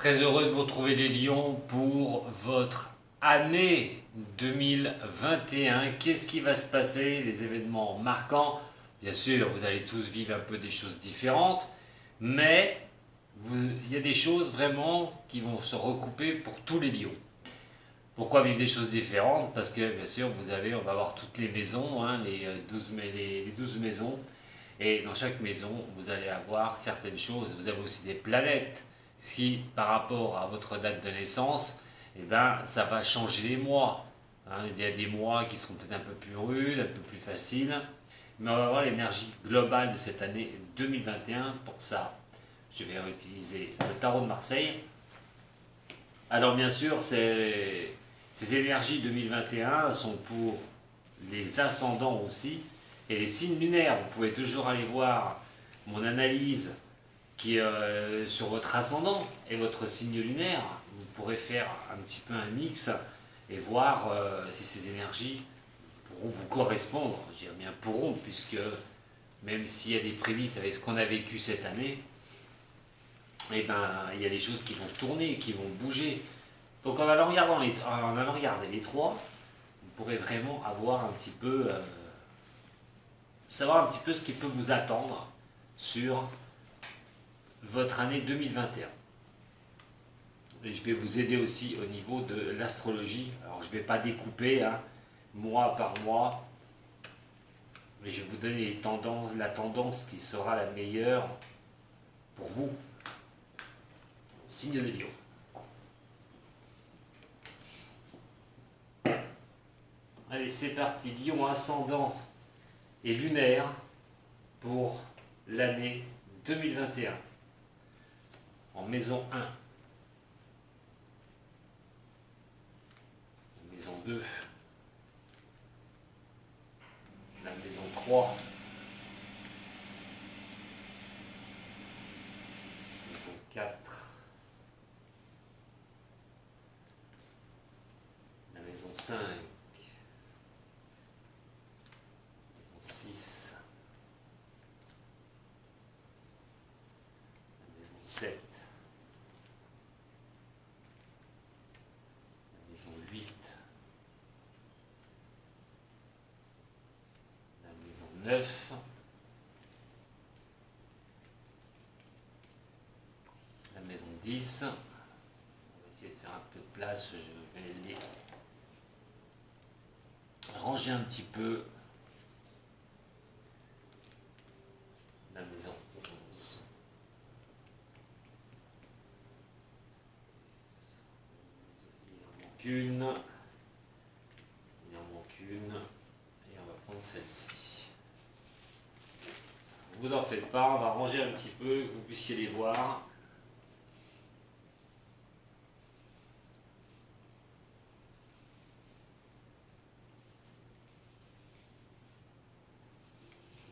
Très heureux de vous retrouver les lions pour votre année 2021. Qu'est-ce qui va se passer? Les événements marquants. Bien sûr, vous allez tous vivre un peu des choses différentes, mais il y a des choses vraiment qui vont se recouper pour tous les lions. Pourquoi vivre des choses différentes? Parce que bien sûr, on va avoir toutes les maisons, hein, les 12 maisons. Et dans chaque maison, vous allez avoir certaines choses. Vous avez aussi des planètes. Ce qui, par rapport à votre date de naissance, eh ben, ça va changer les mois. Hein, il y a des mois qui seront peut-être un peu plus rudes, un peu plus faciles. Mais on va voir l'énergie globale de cette année 2021. Pour ça, je vais utiliser le tarot de Marseille. Alors bien sûr, ces énergies 2021 sont pour les ascendants aussi et les signes lunaires. Vous pouvez toujours aller voir mon analyse qui est sur votre ascendant et votre signe lunaire. Vous pourrez faire un petit peu un mix et voir si ces énergies pourront vous correspondre. Je dirais bien pourront, puisque même s'il y a des prémices avec ce qu'on a vécu cette année, eh ben, il y a des choses qui vont tourner, qui vont bouger. Donc en allant regarder les trois, vous pourrez vraiment avoir un petit peu, savoir un petit peu ce qui peut vous attendre sur votre année 2021. Et je vais vous aider aussi au niveau de l'astrologie. Alors je ne vais pas découper hein, mois par mois, mais je vais vous donner la tendance qui sera la meilleure pour vous. Signe de Lion. Allez, c'est parti. Lion ascendant et lunaire pour l'année 2021. En maison 1. En maison 2. La maison 3. Maison 4. La maison 5. 6, la maison 7, la maison 8, la maison 9, la maison 10. On va essayer de faire un peu de place, je vais les ranger un petit peu. La maison 11. Il en manque une. Il en manque une. Et on va prendre celle-ci. Vous en faites pas, on va ranger un petit peu, que vous puissiez les voir.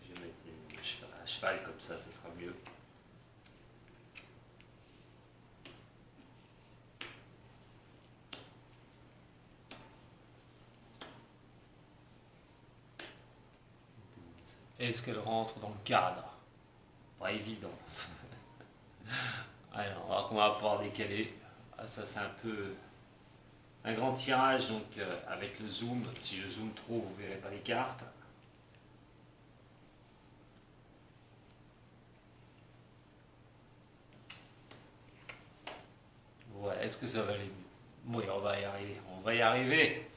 Je vais mettre à cheval comme ça, ce sera mieux. Est-ce qu'elle rentre dans le cadre? Pas évident. Alors, on va voir comment on va pouvoir décaler. Ah, ça, c'est un peu un grand tirage, donc avec le zoom. Si je zoome trop, vous ne verrez pas les cartes. Voilà, est-ce que ça va aller mieux? Oui, on va y arriver. On va y arriver.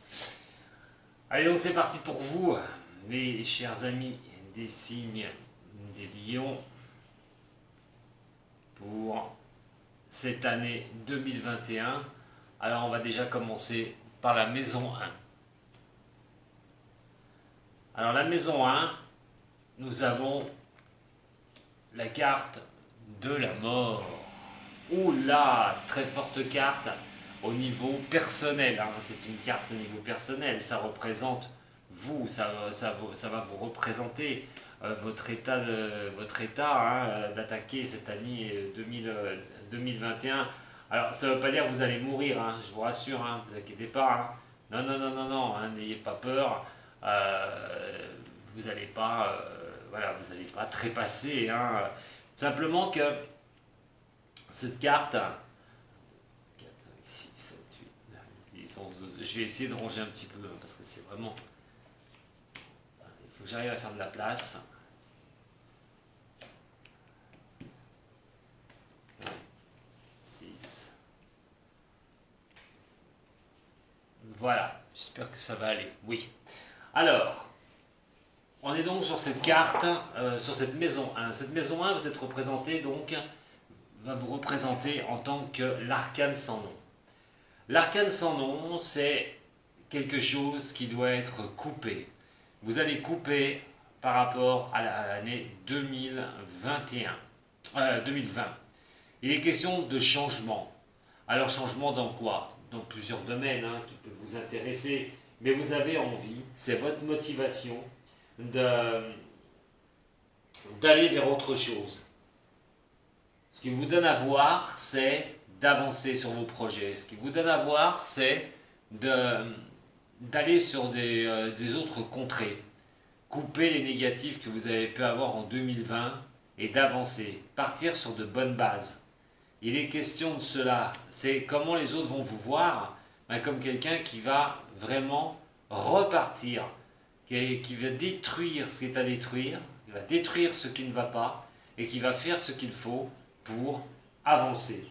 Allez, donc c'est parti pour vous, mes chers amis des signes des lions, pour cette année 2021. Alors, on va déjà commencer par la maison 1. Alors, la maison 1, nous avons la carte de la mort. Oula, très forte carte au niveau personnel. Hein. C'est une carte au niveau personnel. Ça représente vous, ça va vous représenter votre état hein, d'attaquer cette année 2021. Alors, ça ne veut pas dire que vous allez mourir, hein, je vous rassure, hein, ne vous inquiétez pas. Hein. Non, non, non, non, non, hein, n'ayez pas peur. Vous n'allez pas, voilà, vous n'allez pas trépasser. Hein. Simplement que cette carte, Je vais essayer de ranger un petit peu, parce que c'est vraiment... Il faut que j'arrive à faire de la place. 6. Voilà, j'espère que ça va aller. Oui. Alors, on est donc sur cette carte, sur cette maison 1. Cette maison 1, vous êtes représenté donc, va vous représenter en tant que l'arcane sans nom. L'arcane sans nom, c'est quelque chose qui doit être coupé. Vous allez couper par rapport à l'année 2021, 2020. Il est question de changement. Alors changement dans quoi? Dans plusieurs domaines qui peuvent vous intéresser, mais vous avez envie, c'est votre motivation d'aller vers autre chose. Ce qui vous donne à voir, c'est d'avancer sur vos projets. Ce qui vous donne à voir, c'est d'aller sur des autres contrées. Couper les négatifs que vous avez pu avoir en 2020 et d'avancer. Partir sur de bonnes bases. Il est question de cela. C'est comment les autres vont vous voir, comme quelqu'un qui va vraiment repartir, qui va détruire ce qui est à détruire, qui va détruire ce qui ne va pas et qui va faire ce qu'il faut pour avancer.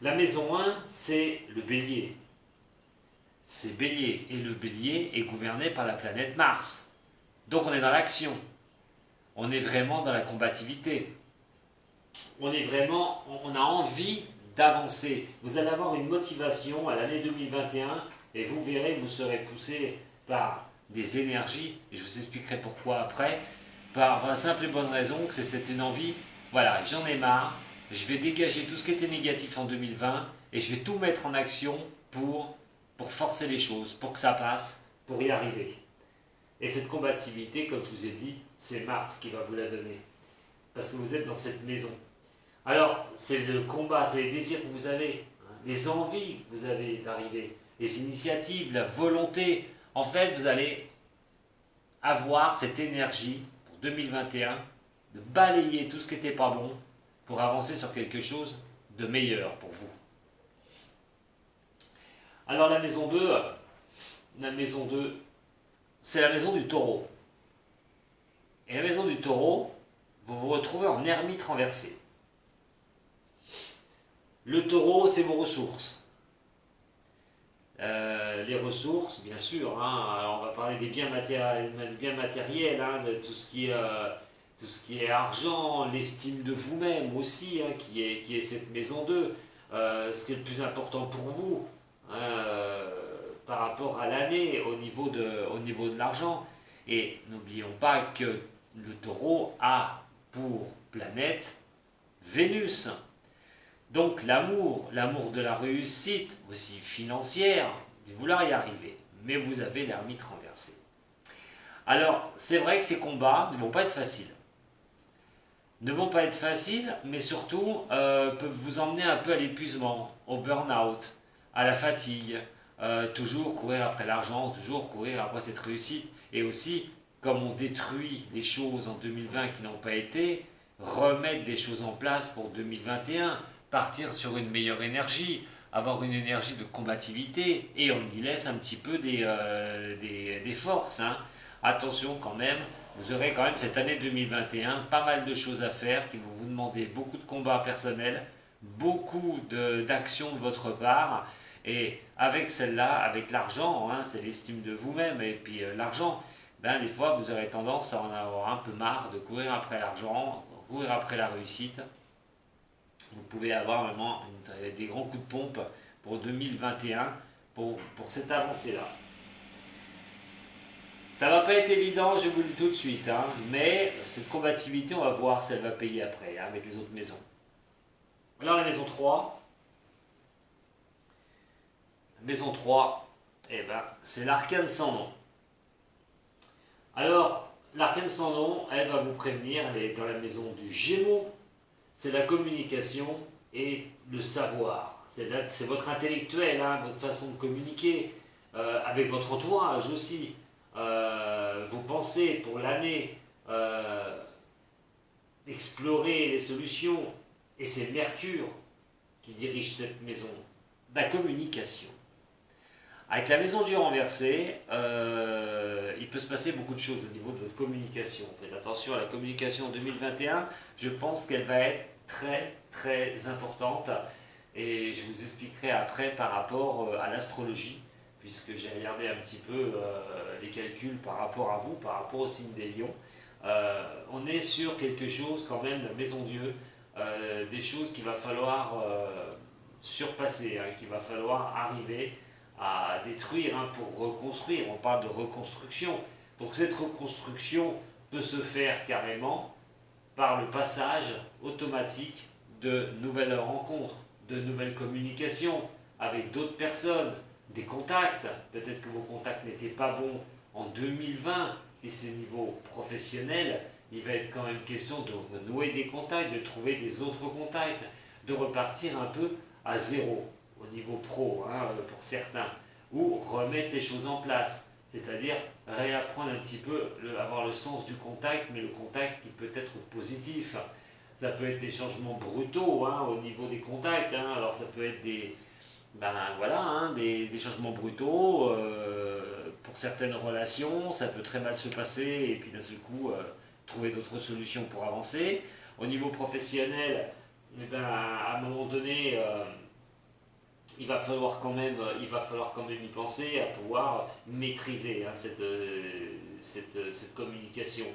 La maison 1, c'est le bélier. C'est bélier. Et le bélier est gouverné par la planète Mars. Donc on est dans l'action. On est vraiment dans la combativité. On a envie d'avancer. Vous allez avoir une motivation à l'année 2021 et vous verrez, vous serez poussé par des énergies, et je vous expliquerai pourquoi après, par la simple et bonne raison que c'est une envie, voilà, j'en ai marre, je vais dégager tout ce qui était négatif en 2020 et je vais tout mettre en action pour forcer les choses, pour que ça passe, pour y arriver. Et cette combativité, comme je vous ai dit, c'est Mars qui va vous la donner. Parce que vous êtes dans cette maison. Alors, c'est le combat, c'est les désirs que vous avez, les envies que vous avez d'arriver, les initiatives, la volonté. En fait, vous allez avoir cette énergie pour 2021 de balayer tout ce qui n'était pas bon pour avancer sur quelque chose de meilleur pour vous. Alors la maison 2, c'est la maison du taureau. Et la maison du taureau, vous vous retrouvez en ermite renversée. Le taureau, c'est vos ressources. Les ressources, bien sûr, alors on va parler des biens matériels, de tout ce qui est argent, l'estime de vous-même aussi, qui est cette maison 2, ce qui est le plus important pour vous, par rapport à l'année au niveau de l'argent. Et n'oublions pas que le taureau a pour planète Vénus. Donc l'amour de la réussite, aussi financière, de vouloir y arriver. Mais vous avez l'ermite renversée. Alors, c'est vrai que ces combats ne vont pas être faciles. Ne vont pas être faciles, mais surtout peuvent vous emmener un peu à l'épuisement, au burn-out, à la fatigue, toujours courir après l'argent, toujours courir après cette réussite. Et aussi, comme on détruit les choses en 2020 qui n'ont pas été, remettre des choses en place pour 2021, partir sur une meilleure énergie, avoir une énergie de combativité, et on y laisse un petit peu des forces. Attention quand même, vous aurez quand même cette année 2021 pas mal de choses à faire qui vont vous demander beaucoup de combats personnels, beaucoup d'actions de votre part, et avec celle-là, avec l'argent, c'est l'estime de vous-même, et puis l'argent, des fois vous aurez tendance à en avoir un peu marre de courir après l'argent, courir après la réussite. Vous pouvez avoir vraiment des grands coups de pompe pour 2021 pour cette avancée-là. Ça va pas être évident, je vous le dis tout de suite, mais cette combativité, on va voir si elle va payer après, avec les autres maisons. Alors la maison 3, c'est l'arcane sans nom. Alors, l'arcane sans nom, elle va vous prévenir, elle est dans la maison du Gémeaux, c'est la communication et le savoir. C'est votre intellectuel, votre façon de communiquer, avec votre entourage aussi. Vos pensées pour l'année, explorer les solutions. Et c'est Mercure qui dirige cette maison, la communication. Avec la maison du renversé, il peut se passer beaucoup de choses au niveau de votre communication. Faites attention à la communication en 2021, je pense qu'elle va être très très importante et je vous expliquerai après par rapport à l'astrologie, puisque j'ai regardé un petit peu les calculs par rapport à vous, par rapport au signe des lions. On est sur quelque chose quand même, la maison Dieu, des choses qu'il va falloir surpasser, hein, qu'il va falloir arriver à détruire hein, pour reconstruire. On parle de reconstruction. Donc cette reconstruction peut se faire carrément par le passage automatique de nouvelles rencontres, de nouvelles communications avec d'autres personnes, des contacts. Peut-être que vos contacts n'étaient pas bons en 2020, si c'est niveau professionnel, il va être quand même question de renouer des contacts, de trouver des autres contacts, de repartir un peu à zéro au niveau pro hein, pour certains, ou remettre les choses en place, c'est-à-dire réapprendre un petit peu, avoir le sens du contact, mais le contact qui peut être positif. Ça peut être des changements brutaux hein, au niveau des contacts, hein. Alors ça peut être des changements brutaux pour certaines relations, ça peut très mal se passer et puis d'un seul coup trouver d'autres solutions pour avancer. Au niveau professionnel, à un moment donné, il va falloir quand même y penser à pouvoir maîtriser hein, cette communication.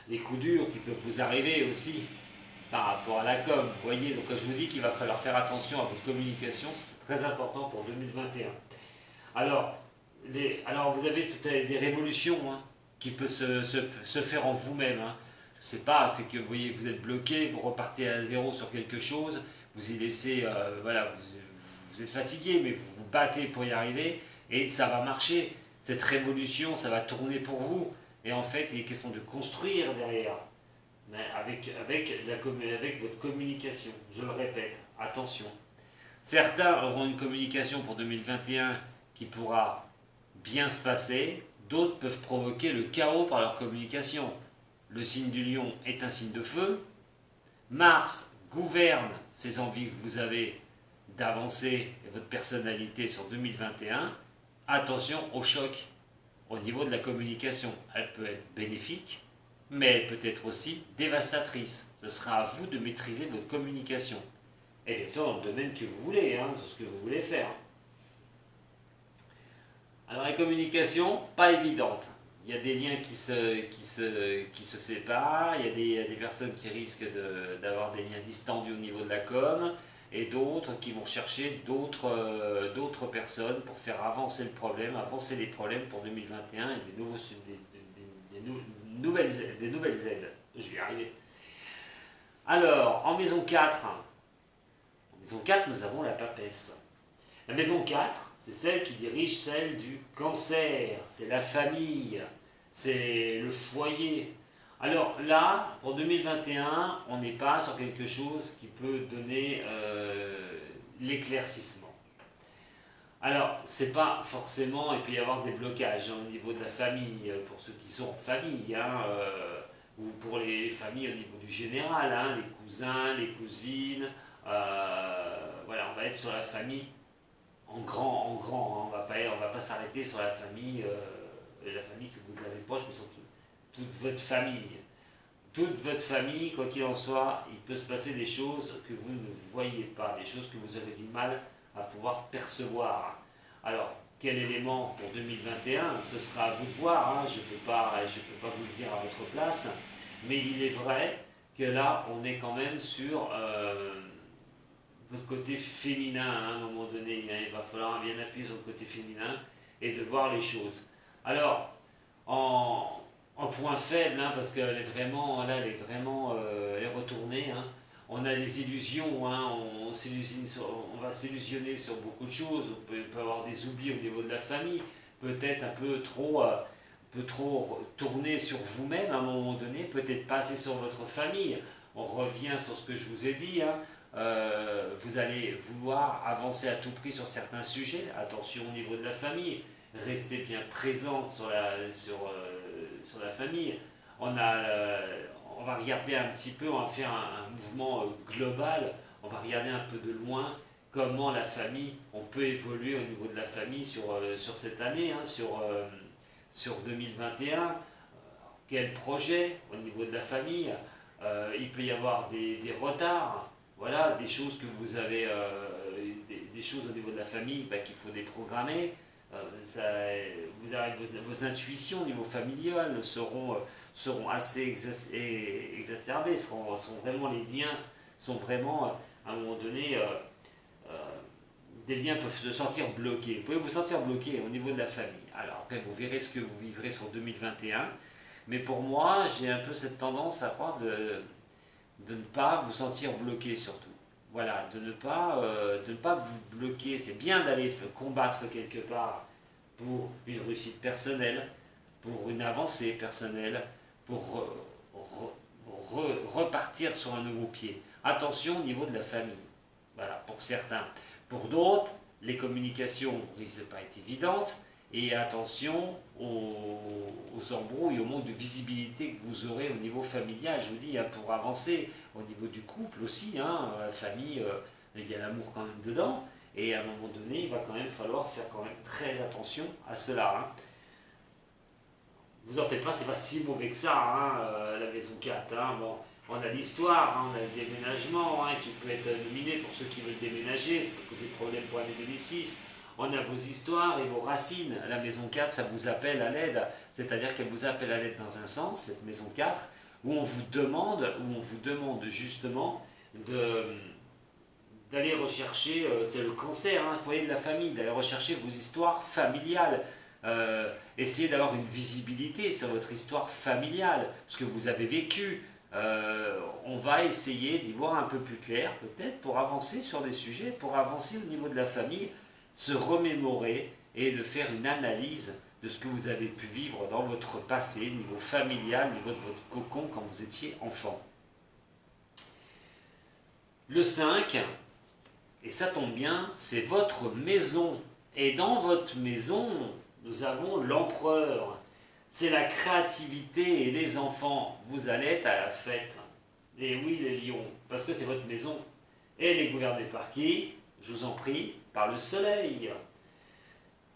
Les coups durs qui peuvent vous arriver aussi par rapport à la com. Vous voyez, donc quand je vous dis qu'il va falloir faire attention à votre communication, c'est très important pour 2021. Alors, vous avez toutes des révolutions hein, qui peuvent se faire en vous-même. Hein. Je ne sais pas, c'est que vous voyez, vous êtes bloqué, vous repartez à zéro sur quelque chose, vous y laissez, vous êtes fatigué, mais vous vous battez pour y arriver, et ça va marcher. Cette révolution, ça va tourner pour vous. Et en fait, il est question de construire derrière, mais avec votre communication. Je le répète, attention. Certains auront une communication pour 2021 qui pourra bien se passer, d'autres peuvent provoquer le chaos par leur communication. Le signe du lion est un signe de feu. Mars gouverne ces envies que vous avez d'avancer et votre personnalité sur 2021. Attention au choc au niveau de la communication. Elle peut être bénéfique, mais elle peut être aussi dévastatrice. Ce sera à vous de maîtriser votre communication. Et bien sûr, dans le domaine que vous voulez, hein, sur ce que vous voulez faire. Alors la communication, pas évidente. Il y a des liens qui se séparent, il y a des personnes qui risquent d'avoir des liens distendus au niveau de la com, et d'autres qui vont chercher d'autres personnes pour faire avancer les problèmes pour 2021 et des nouvelles aides. Je vais y arriver. Alors, en maison 4, nous avons la papesse. La maison 4, c'est celle qui dirige celle du cancer, c'est la famille, c'est le foyer. Alors là, pour 2021, on n'est pas sur quelque chose qui peut donner l'éclaircissement. Alors, c'est pas forcément, il peut y avoir des blocages hein, au niveau de la famille, pour ceux qui sont en famille, hein, ou pour les familles au niveau du général, hein, les cousins, les cousines, voilà, on va être sur la famille en grand, hein, on va pas s'arrêter sur la famille que vous avez proche, mais surtout toute votre famille. Toute votre famille, quoi qu'il en soit, il peut se passer des choses que vous ne voyez pas, des choses que vous avez du mal à pouvoir percevoir. Alors, quel élément pour 2021, ce sera à vous de voir, hein, je ne peux pas vous le dire à votre place, mais il est vrai que là, on est quand même sur votre côté féminin, hein, à un moment donné, il va falloir bien appuyer sur le côté féminin et de voir les choses. Alors, en point faible, hein, parce qu'elle est vraiment, là, elle est retournée, hein. On a les illusions, hein, on va s'illusionner sur beaucoup de choses, on peut avoir des oublis au niveau de la famille, peut-être un peu trop tourner sur vous-même à un moment donné, peut-être pas assez sur votre famille. On revient sur ce que je vous ai dit, hein. Vous allez vouloir avancer à tout prix sur certains sujets, attention au niveau de la famille, restez bien présente sur la famille. On va regarder un petit peu, on va faire un mouvement global, on va regarder un peu de loin comment la famille, on peut évoluer au niveau de la famille sur cette année, hein, sur 2021. Quel projet au niveau de la famille? Il peut y avoir des retards, voilà, des choses que vous avez, des choses au niveau de la famille qu'il faut déprogrammer. Ça, vous avez vos intuitions au niveau familial seront assez exacerbées, seront vraiment les liens sont vraiment à un moment donné euh, des liens peuvent se sentir bloqués. Vous pouvez vous sentir bloqué au niveau de la famille. Alors après vous verrez ce que vous vivrez sur 2021. Mais pour moi, j'ai un peu cette tendance à croire de ne pas vous sentir bloqué surtout. Voilà, de ne pas vous bloquer. C'est bien d'aller combattre quelque part pour une réussite personnelle, pour une avancée personnelle, pour repartir sur un nouveau pied. Attention au niveau de la famille. Voilà, pour certains. Pour d'autres, les communications risquent de ne pas être évidentes. Et attention aux embrouilles, au manque de visibilité que vous aurez au niveau familial. Je vous dis, hein, pour avancer au niveau du couple aussi, hein, famille, il y a l'amour quand même dedans. Et à un moment donné, il va quand même falloir faire quand même très attention à cela. Hein. Vous en faites pas, c'est pas si mauvais que ça, hein, la maison 4. Hein, bon, on a l'histoire, hein, on a le déménagement qui peut être nominé pour ceux qui veulent déménager, ça peut poser problème pour l'année 2006. On a vos histoires et vos racines. La maison 4, ça vous appelle à l'aide, c'est-à-dire qu'elle vous appelle à l'aide dans un sens, cette maison 4, où on vous demande justement d'aller rechercher, c'est le cancer, hein, le foyer de la famille, d'aller rechercher vos histoires familiales. Essayez d'avoir une visibilité sur votre histoire familiale, ce que vous avez vécu. On va essayer d'y voir un peu plus clair, peut-être, pour avancer sur des sujets, pour avancer au niveau de la famille, se remémorer et de faire une analyse de ce que vous avez pu vivre dans votre passé, niveau familial, niveau de votre cocon quand vous étiez enfant. Le 5, et ça tombe bien, c'est votre maison. Et dans votre maison, nous avons l'empereur. C'est la créativité et les enfants. Vous allez être à la fête. Et oui, les lions, parce que c'est votre maison. Et elle est gouvernée par qui? Je vous en prie, par le soleil.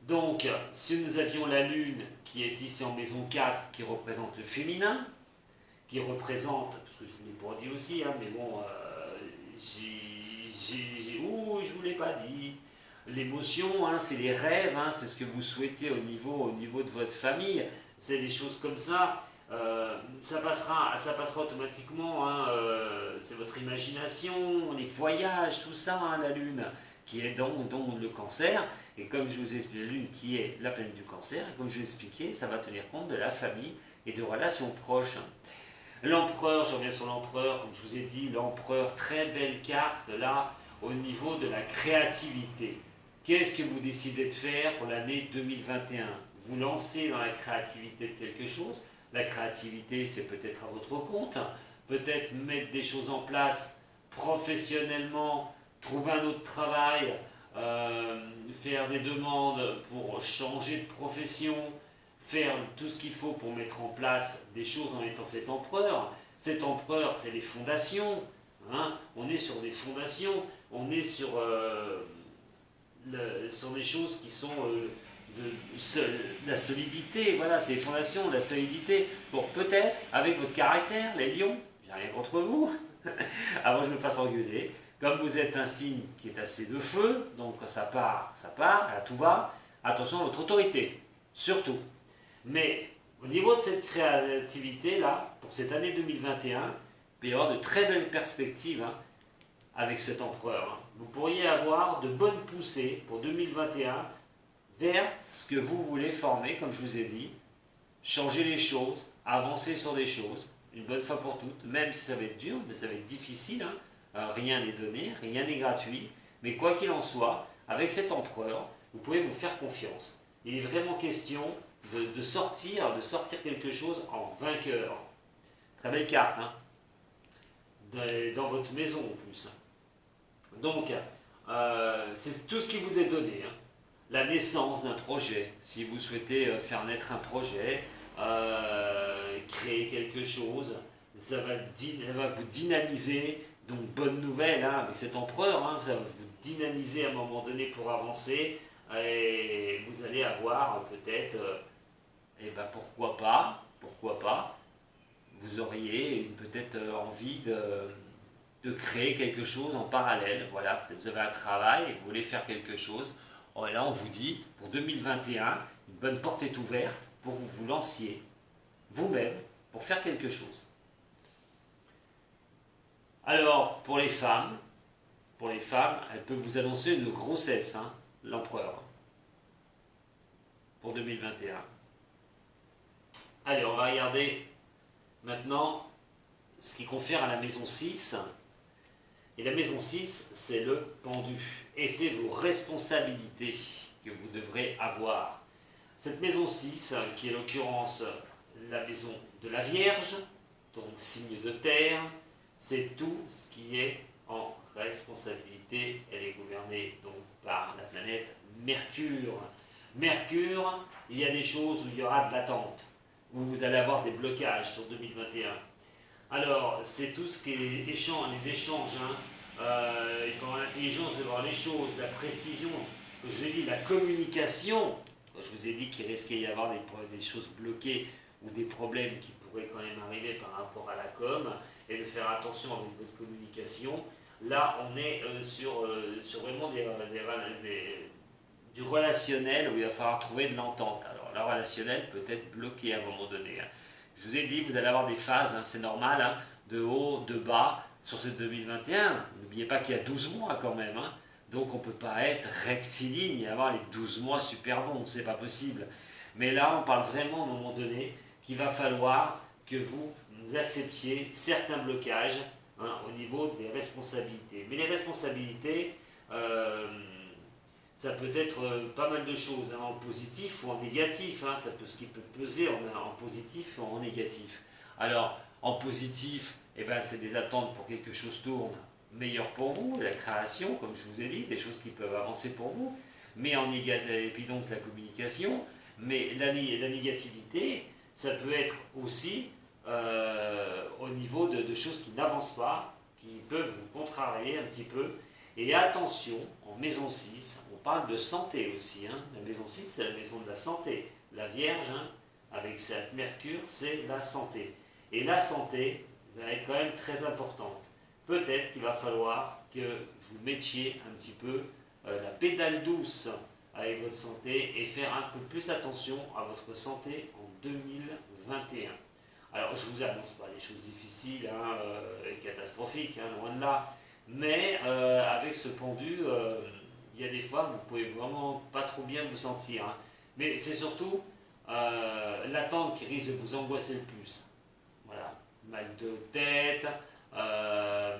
Donc, si nous avions la lune qui est ici en maison 4, qui représente le féminin, qui représente, parce que je vous l'ai pas dit aussi, hein, mais bon, je vous l'ai pas dit. L'émotion, hein, c'est les rêves, hein, c'est ce que vous souhaitez au niveau de votre famille. C'est des choses comme ça. Ça passera automatiquement. Hein, c'est votre imagination, les voyages, tout ça, hein, la lune, qui est dans le cancer. Et comme je vous ai expliqué, la lune qui est la planète du cancer, et comme je vous ai expliqué, ça va tenir compte de la famille et de relations proches. L'empereur, je reviens sur l'empereur, comme je vous ai dit, l'empereur, très belle carte là, au niveau de la créativité. Qu'est-ce que vous décidez de faire pour l'année 2021? Vous lancez dans la créativité de quelque chose. La créativité, c'est peut-être à votre compte, peut-être mettre des choses en place professionnellement, trouver un autre travail, faire des demandes pour changer de profession, faire tout ce qu'il faut pour mettre en place des choses en étant cet empereur. Cet empereur, c'est les fondations. Hein, on est sur des fondations, on est sur des choses qui sont la solidité, voilà, c'est les fondations, la solidité. Bon, peut-être, avec votre caractère, les lions, j'ai rien contre vous, avant que je me fasse engueuler, comme vous êtes un signe qui est assez de feu, donc quand ça part, à tout va, attention à votre autorité, surtout. Mais au niveau de cette créativité-là, pour cette année 2021, il peut y avoir de très belles perspectives, hein, avec cet empereur. Vous pourriez avoir de bonnes poussées pour 2021 vers ce que vous voulez former, comme je vous ai dit, changer les choses, avancer sur des choses, une bonne fois pour toutes, même si ça va être dur, mais ça va être difficile, hein. Rien n'est donné, rien n'est gratuit, mais quoi qu'il en soit, avec cet empereur, vous pouvez vous faire confiance. Il est vraiment question de sortir quelque chose en vainqueur. Très belle carte, hein, dans votre maison en plus. Donc, c'est tout ce qui vous est donné. Hein. La naissance d'un projet, si vous souhaitez faire naître un projet, créer quelque chose, ça va vous dynamiser Donc bonne nouvelle, hein, avec cet empereur, hein, ça va vous dynamiser à un moment donné pour avancer, et vous allez avoir peut-être, et ben pourquoi pas, vous auriez peut-être envie de créer quelque chose en parallèle. Voilà, peut-être vous avez un travail et vous voulez faire quelque chose. Et là, on vous dit, pour 2021, une bonne porte est ouverte pour que vous vous lanciez vous-même pour faire quelque chose. Alors, pour les femmes, elles peuvent vous annoncer une grossesse, hein, l'empereur, pour 2021. Allez, on va regarder maintenant ce qui confère à la maison 6. Et la maison 6, c'est le pendu. Et c'est vos responsabilités que vous devrez avoir. Cette maison 6, qui est en l'occurrence la maison de la Vierge, donc signe de terre, c'est tout ce qui est en responsabilité. Elle est gouvernée donc par la planète Mercure. Mercure, il y a des choses où il y aura de l'attente, où vous allez avoir des blocages sur 2021. Alors, c'est tout ce qui est les échanges, hein. Il faut avoir l'intelligence de voir les choses, la précision, je vous ai dit, la communication. Je vous ai dit qu'il risquait d'y avoir des choses bloquées ou des problèmes qui pourraient quand même arriver par rapport à la com, et de faire attention avec votre communication. Là, on est sur vraiment du relationnel où il va falloir trouver de l'entente. Alors, le relationnel peut être bloqué à un moment donné, hein. Je vous ai dit, vous allez avoir des phases, hein, c'est normal, hein, de haut, de bas, sur ce 2021. N'oubliez pas qu'il y a 12 mois quand même, hein, donc on ne peut pas être rectiligne et avoir les 12 mois super bons, c'est pas possible. Mais là, on parle vraiment à un moment donné qu'il va falloir que vous acceptiez certains blocages, hein, au niveau des responsabilités. Mais les responsabilités, ça peut être pas mal de choses, hein, en positif ou en négatif, hein, ce qui peut peser en positif ou en négatif. Alors, en positif, eh ben, c'est des attentes pour que quelque chose tourne meilleur pour vous, la création, comme je vous ai dit, des choses qui peuvent avancer pour vous, mais en négatif, et puis donc la communication, mais la négativité, ça peut être aussi au niveau de choses qui n'avancent pas, qui peuvent vous contrarier un petit peu. Et attention, en maison 6, on parle de santé aussi, hein. La maison 6, c'est la maison de la santé. La Vierge, hein, avec cette Mercure, c'est la santé. Et la santé va être quand même très importante. Peut-être qu'il va falloir que vous mettiez un petit peu la pédale douce avec votre santé et faire un peu plus attention à votre santé en 2021. Alors, je ne vous annonce pas des choses difficiles, hein, et catastrophiques, hein, loin de là. Mais avec ce pendu, il y a des fois, vous pouvez vraiment pas trop bien vous sentir, hein. Mais c'est surtout l'attente qui risque de vous angoisser le plus. Voilà, mal de tête,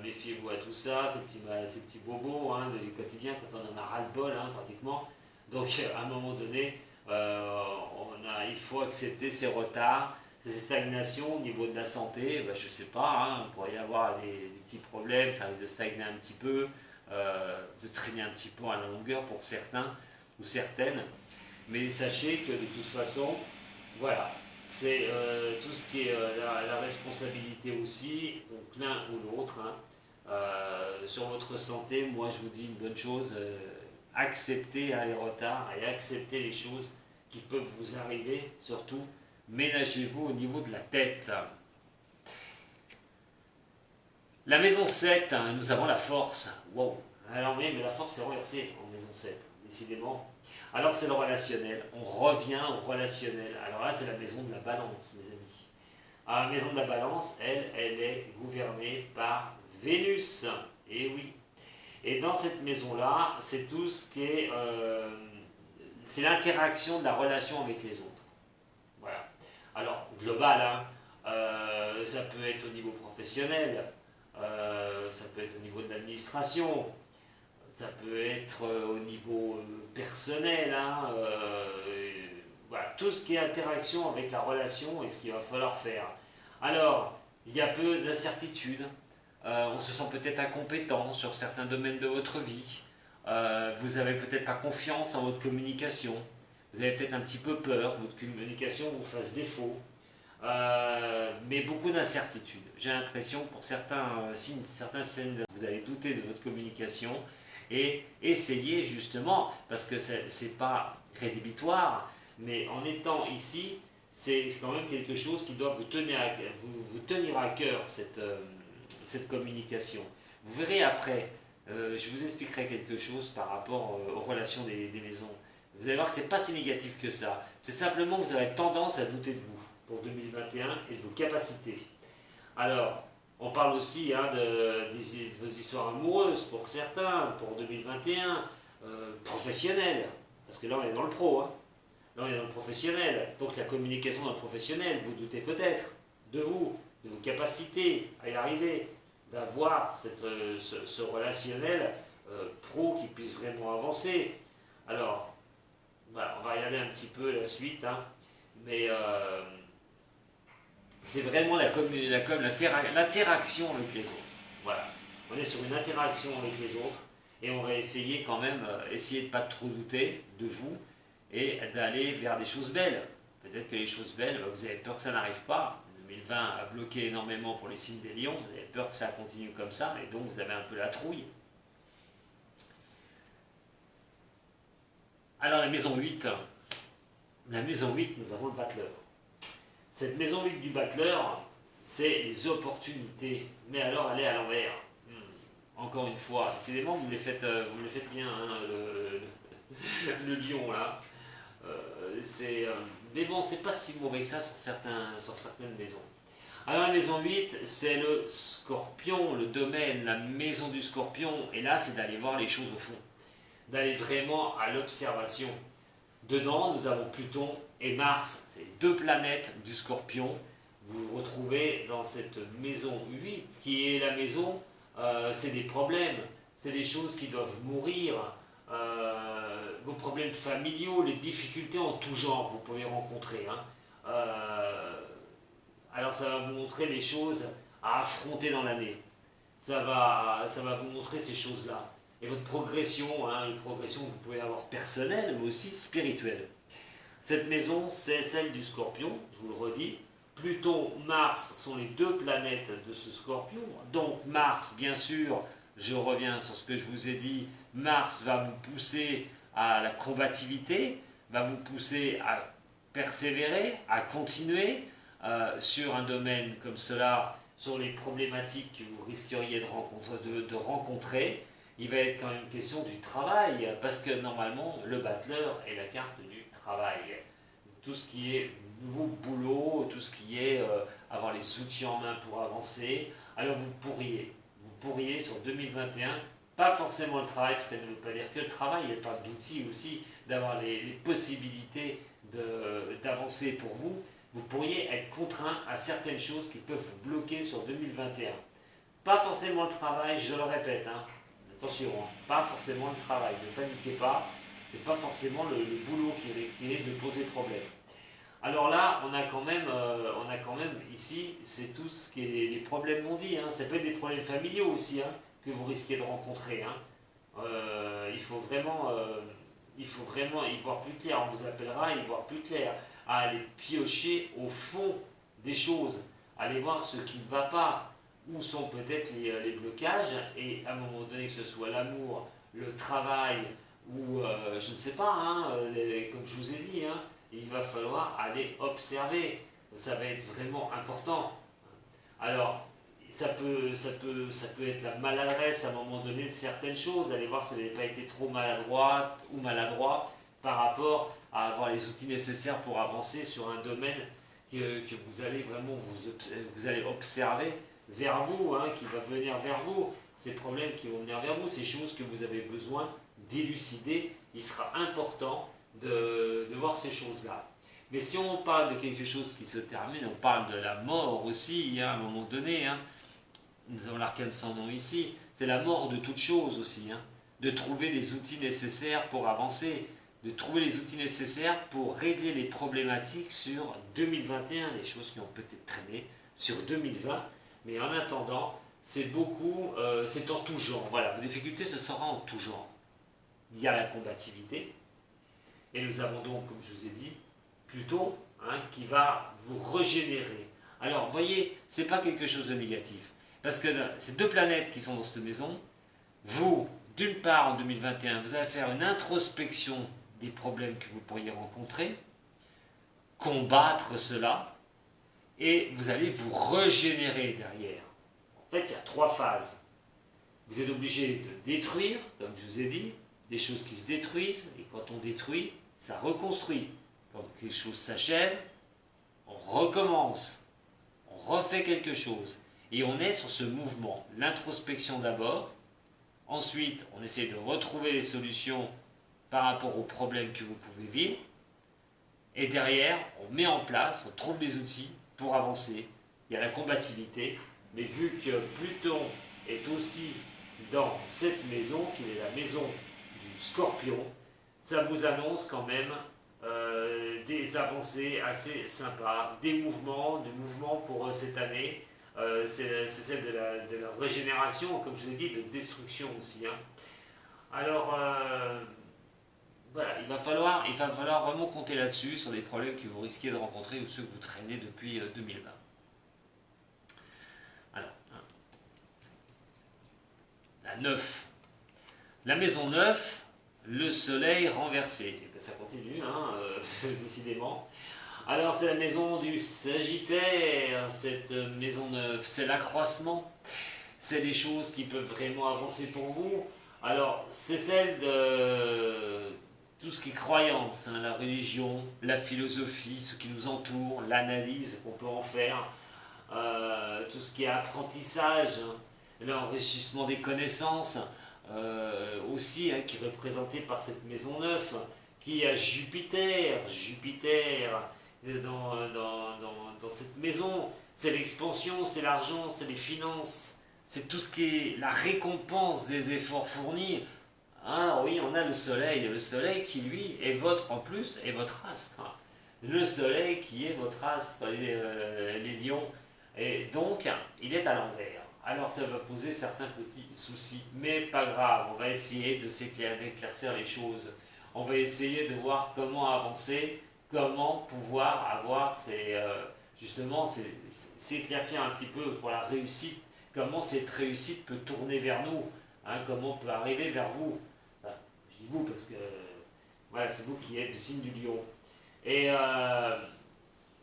méfiez-vous à tout ça, ces petits bobos, hein, du quotidien, quand on en a ras-le-bol, hein, pratiquement. Donc à un moment donné, il faut accepter ces retards, ces stagnations au niveau de la santé. Ben, je ne sais pas, hein, il pourrait y avoir des petits problèmes, ça risque de stagner un petit peu, de traîner un petit peu à la longueur pour certains ou certaines. Mais sachez que de toute façon, voilà, c'est tout ce qui est la responsabilité aussi, donc l'un ou l'autre, hein. Sur votre santé, moi je vous dis une bonne chose, acceptez, hein, les retards et acceptez les choses qui peuvent vous arriver, surtout ménagez-vous au niveau de la tête. La maison 7, hein, nous avons la force. Wow. Alors oui, mais la force est renversée en maison 7, décidément. Alors c'est le relationnel, on revient au relationnel. Alors là c'est la maison de la balance, mes amis. Alors, la maison de la balance, elle est gouvernée par Vénus. Et oui. Et dans cette maison-là, c'est tout ce qui est... c'est l'interaction de la relation avec les autres. Voilà. Alors, global, hein, ça peut être au niveau professionnel, ça peut être au niveau de l'administration, ça peut être au niveau personnel, hein, voilà, tout ce qui est interaction avec la relation et ce qu'il va falloir faire. Alors, il y a peu d'incertitude, on se sent peut-être incompétent sur certains domaines de votre vie, vous n'avez peut-être pas confiance en votre communication, vous avez peut-être un petit peu peur que votre communication vous fasse défaut. mais beaucoup d'incertitudes. J'ai l'impression pour certains signes, certains signes, vous allez douter de votre communication et essayer justement, parce que c'est pas rédhibitoire, mais en étant ici, c'est quand même quelque chose qui doit vous tenir à cœur, cette communication. Vous verrez après, je vous expliquerai quelque chose par rapport aux relations des maisons. Vous allez voir que c'est pas si négatif que ça. C'est simplement que vous avez tendance à douter de vous pour 2021 et de vos capacités. Alors, on parle aussi de vos histoires amoureuses pour certains, pour 2021, professionnelles, parce que là on est dans le pro, hein. Là on est dans le professionnel, donc la communication dans le professionnel, vous doutez peut-être de vous, de vos capacités à y arriver, d'avoir ce relationnel pro qui puisse vraiment avancer. Alors, voilà, on va regarder un petit peu la suite, hein, mais c'est vraiment l'interaction avec les autres. Voilà, on est sur une interaction avec les autres et on va essayer quand même, essayer de ne pas trop douter de vous et d'aller vers des choses belles. Peut-être que les choses belles, vous avez peur que ça n'arrive pas. 2020 a bloqué énormément pour les signes des lions, vous avez peur que ça continue comme ça et donc vous avez un peu la trouille. Alors la maison 8, nous avons le battleur. Cette maison 8 du battleur, c'est les opportunités, mais alors elle est à l'envers. Encore une fois, décidément vous me les faites bien, hein, le lion là. Mais bon, c'est pas si mauvais que ça sur certaines maisons. Alors la maison 8, c'est le scorpion, le domaine, la maison du scorpion, et là c'est d'aller voir les choses au fond, d'aller vraiment à l'observation. Dedans, nous avons Pluton et Mars, c'est les deux planètes du Scorpion. Vous vous retrouvez dans cette maison 8, qui est la maison, c'est des problèmes, c'est des choses qui doivent mourir, vos problèmes familiaux, les difficultés en tout genre, vous pouvez rencontrer. Hein. Alors ça va vous montrer les choses à affronter dans l'année. Ça va vous montrer ces choses-là. Et votre progression, hein, une progression que vous pouvez avoir personnelle, mais aussi spirituelle. Cette maison, c'est celle du Scorpion, je vous le redis. Pluton, Mars sont les deux planètes de ce Scorpion. Donc Mars, bien sûr, je reviens sur ce que je vous ai dit, Mars va vous pousser à la combativité, va vous pousser à persévérer, à continuer sur un domaine comme cela, sur les problématiques que vous risqueriez de rencontrer. Il va être quand même question du travail, parce que normalement, le battleur est la carte du travail. Tout ce qui est nouveau boulot, tout ce qui est avoir les outils en main pour avancer. Alors vous pourriez sur 2021, pas forcément le travail, parce que ça ne veut pas dire que le travail, il y a pas d'outils aussi, d'avoir les possibilités d'avancer pour vous. Vous pourriez être contraint à certaines choses qui peuvent vous bloquer sur 2021. Pas forcément le travail, je le répète, hein. Attention, hein, pas forcément le travail, ne paniquez pas, c'est pas forcément le boulot qui risque de poser problème. Alors là, on a quand même ici, c'est tout ce qui est les problèmes non dits, hein. Ça peut être des problèmes familiaux aussi, hein, que vous risquez de rencontrer. Hein. Il faut vraiment y voir plus clair, on vous appellera à y voir plus clair, à aller piocher au fond des choses, aller voir ce qui ne va pas, où sont peut-être les blocages, et à un moment donné, que ce soit l'amour, le travail, ou je ne sais pas, hein, comme je vous ai dit, hein, il va falloir aller observer, ça va être vraiment important. Alors, ça peut être la maladresse à un moment donné de certaines choses, d'aller voir si vous n'avez pas été trop maladroite ou maladroit par rapport à avoir les outils nécessaires pour avancer sur un domaine que vous allez vraiment vous allez observer vers vous, hein, qui va venir vers vous, ces problèmes qui vont venir vers vous, ces choses que vous avez besoin d'élucider. Il sera important de voir ces choses-là. Mais si on parle de quelque chose qui se termine, on parle de la mort aussi, hein, à un moment donné, hein. Nous avons l'arcane sans nom ici, c'est la mort de toute chose aussi, hein, de trouver les outils nécessaires pour avancer, de trouver les outils nécessaires pour régler les problématiques sur 2021, les choses qui ont peut-être traîné sur 2020, mais en attendant, c'est en tout genre. Voilà, vos difficultés, ce sera en tout genre. Il y a la combativité, et nous avons donc, comme je vous ai dit, Pluton hein, qui va vous régénérer. Alors, vous voyez, ce n'est pas quelque chose de négatif. Parce que c'est deux planètes qui sont dans cette maison. Vous, d'une part, en 2021, vous allez faire une introspection des problèmes que vous pourriez rencontrer, combattre cela, et vous allez vous régénérer derrière. En fait, il y a trois phases. Vous êtes obligé de détruire, comme je vous ai dit, des choses qui se détruisent, et quand on détruit, ça reconstruit. Quand quelque chose s'achève, on recommence, on refait quelque chose. Et on est sur ce mouvement. L'introspection d'abord, ensuite on essaie de retrouver les solutions par rapport aux problèmes que vous pouvez vivre, et derrière on met en place, on trouve les outils pour avancer. Il y a la combativité, mais vu que Pluton est aussi dans cette maison, qu'il est la maison du Scorpion, ça vous annonce quand même des avancées assez sympas, des mouvements pour cette année. C'est celle de la régénération, comme je vous ai dit, de destruction aussi. Hein. Alors, voilà, il va falloir vraiment compter là-dessus, sur des problèmes que vous risquez de rencontrer ou ceux que vous traînez depuis 2020. Alors, la 9. La maison 9, le soleil renversé. Et bien, ça continue, hein, décidément. Alors, c'est la maison du Sagittaire, cette maison 9, c'est l'accroissement. C'est des choses qui peuvent vraiment avancer pour vous. Alors, c'est celle de tout ce qui est croyance, hein, la religion, la philosophie, ce qui nous entoure, l'analyse qu'on peut en faire, tout ce qui est apprentissage, hein, l'enrichissement des connaissances, aussi, hein, qui est représenté par cette maison 9, qui a Jupiter dans cette maison. C'est l'expansion, c'est l'argent, c'est les finances, c'est tout ce qui est la récompense des efforts fournis. Alors oui, on a le soleil qui lui est votre, en plus, est votre astre. Le soleil qui est votre astre, les lions, et donc il est à l'envers. Alors ça va poser certains petits soucis, mais pas grave, on va essayer d'éclaircir les choses. On va essayer de voir comment avancer, comment pouvoir avoir s'éclaircir un petit peu pour la réussite, comment cette réussite peut tourner vers nous, hein, comment on peut arriver vers vous. Enfin, je dis vous parce que voilà, c'est vous qui êtes du signe du lion. Et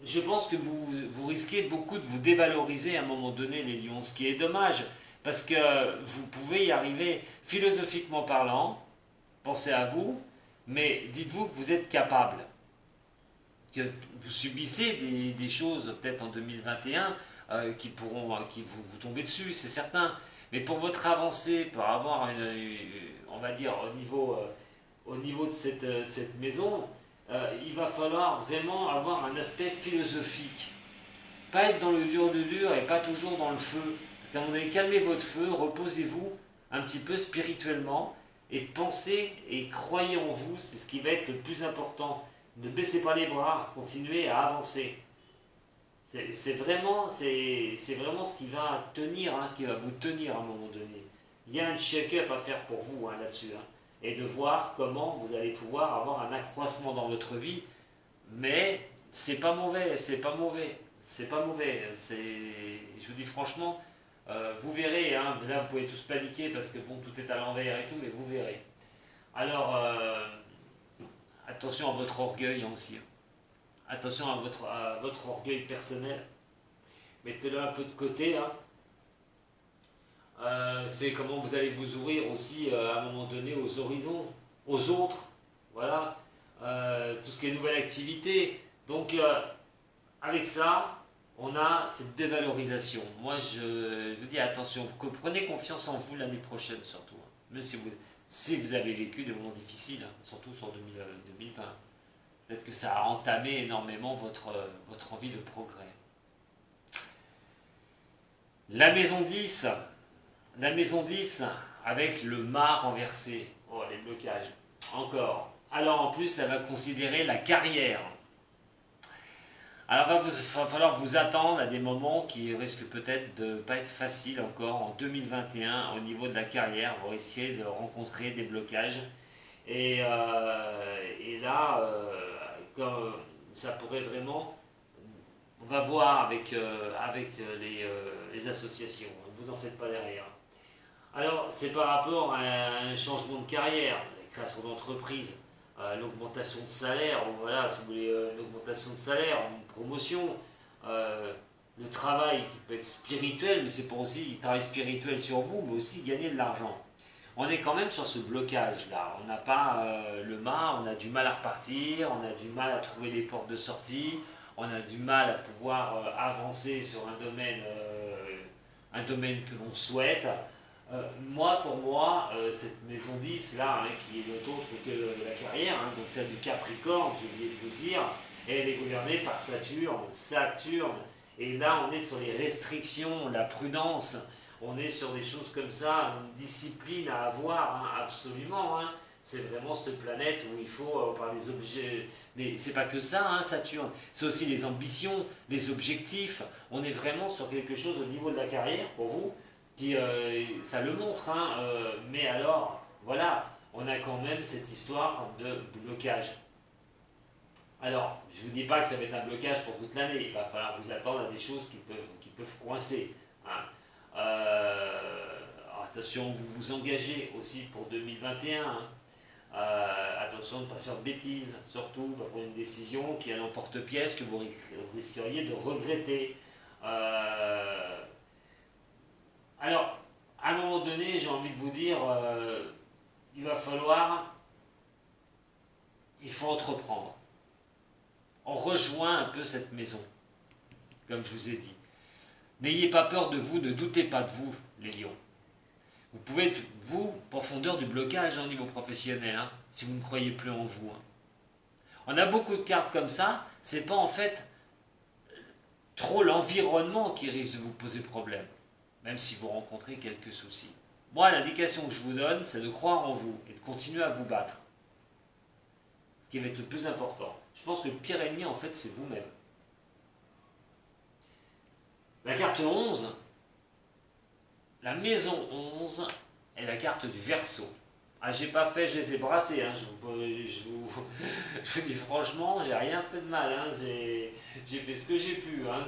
je pense que vous risquez beaucoup de vous dévaloriser à un moment donné, les lions, ce qui est dommage, parce que vous pouvez y arriver philosophiquement parlant, pensez à vous, mais dites-vous que vous êtes capable, que vous subissez des choses peut-être en 2021 qui vous tomber dessus, c'est certain, mais pour votre avancée, pour avoir on va dire au niveau de cette maison, il va falloir vraiment avoir un aspect philosophique. Pas être dans le dur du dur et pas toujours dans le feu. À un moment donné, calmez votre feu, reposez-vous un petit peu spirituellement et pensez et croyez en vous, c'est ce qui va être le plus important. Ne baissez pas les bras, continuez à avancer. C'est vraiment ce qui va tenir, hein, ce qui va vous tenir à un moment donné. Il y a un check-up à faire pour vous, hein, là-dessus. Hein, et de voir comment vous allez pouvoir avoir un accroissement dans votre vie. Mais c'est pas mauvais, c'est pas mauvais, c'est pas mauvais. Je vous dis franchement, vous verrez, hein, là vous pouvez tous paniquer parce que bon, tout est à l'envers et tout, mais vous verrez. Alors, attention à votre orgueil, hein, aussi. Attention à votre orgueil personnel. Mettez-le un peu de côté. Hein. C'est comment vous allez vous ouvrir aussi à un moment donné aux horizons, aux autres, voilà, tout ce qui est nouvelle activité. Donc avec ça, on a cette dévalorisation. Moi je vous dis attention, prenez confiance en vous l'année prochaine surtout, hein. Même si vous avez vécu des moments difficiles, hein, surtout sur 2020. Peut-être que ça a entamé énormément votre envie de progrès. La maison 10. La maison 10 avec le mât renversé. Oh, les blocages. Encore. Alors en plus, ça va considérer la carrière. Alors il va falloir vous attendre à des moments qui risquent peut-être de ne pas être faciles encore en 2021 au niveau de la carrière. Vous risquez de rencontrer des blocages. Et là, ça pourrait vraiment, on va voir avec, les associations, ne vous en faites pas derrière. Alors, c'est par rapport à un changement de carrière, la création d'entreprise, l'augmentation de salaire, voilà, si vous voulez, une augmentation de salaire, une promotion, euh, le travail qui peut être spirituel, mais c'est pour aussi du travail spirituel sur vous, mais aussi gagner de l'argent. On est quand même sur ce blocage là, on n'a pas le mât, on a du mal à repartir, on a du mal à trouver des portes de sortie, on a du mal à pouvoir avancer sur un domaine que l'on souhaite. Pour moi, cette maison 10 là, hein, qui est autre que la carrière, hein, donc celle du Capricorne, j'ai oublié de vous dire, elle est gouvernée par Saturne, et là on est sur les restrictions, la prudence, on est sur des choses comme ça, une discipline à avoir, hein, absolument. Hein. C'est vraiment cette planète où il faut, par les objets. Mais c'est pas que ça, hein, Saturne. C'est aussi les ambitions, les objectifs. On est vraiment sur quelque chose au niveau de la carrière, pour vous, qui, ça le montre. Hein, mais alors, voilà, on a quand même cette histoire de blocage. Alors, je ne vous dis pas que ça va être un blocage pour toute l'année. Il va falloir vous attendre à des choses qui peuvent coincer. Hein. Attention, vous vous engagez aussi pour 2021. Hein. Attention de ne pas faire de bêtises, surtout pas prendre une décision qui est à l'emporte-pièce que vous risqueriez de regretter. Alors, à un moment donné, j'ai envie de vous dire, il faut entreprendre. On rejoint un peu cette maison, comme je vous ai dit. N'ayez pas peur de vous, ne doutez pas de vous, les lions. Vous pouvez être, vous, profondeur du blocage au niveau professionnel, hein, si vous ne croyez plus en vous. Hein. On a beaucoup de cartes comme ça, c'est pas en fait trop l'environnement qui risque de vous poser problème, même si vous rencontrez quelques soucis. Moi, l'indication que je vous donne, c'est de croire en vous et de continuer à vous battre. Ce qui va être le plus important. Je pense que le pire ennemi, en fait, c'est vous-même. La carte 11, la maison 11 est la carte du Verseau. Ah, j'ai pas fait, je les ai brassés. Hein. Je vous dis franchement, j'ai rien fait de mal. Hein. J'ai fait ce que j'ai pu. Hein.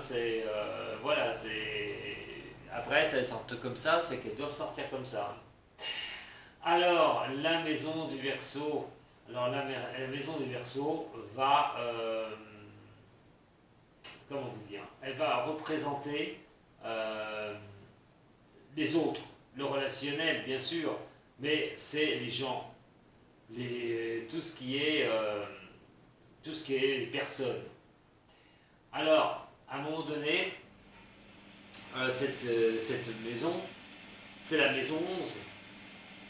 Voilà, après, ça sortent comme ça, c'est qu'elles doivent sortir comme ça. Alors, la maison du Verseau. Alors, la maison du Verseau va, comment vous dire, elle va représenter les autres, le relationnel, bien sûr, mais c'est les gens, tout ce qui est les personnes. Alors, à un moment donné, cette maison, c'est la maison 11.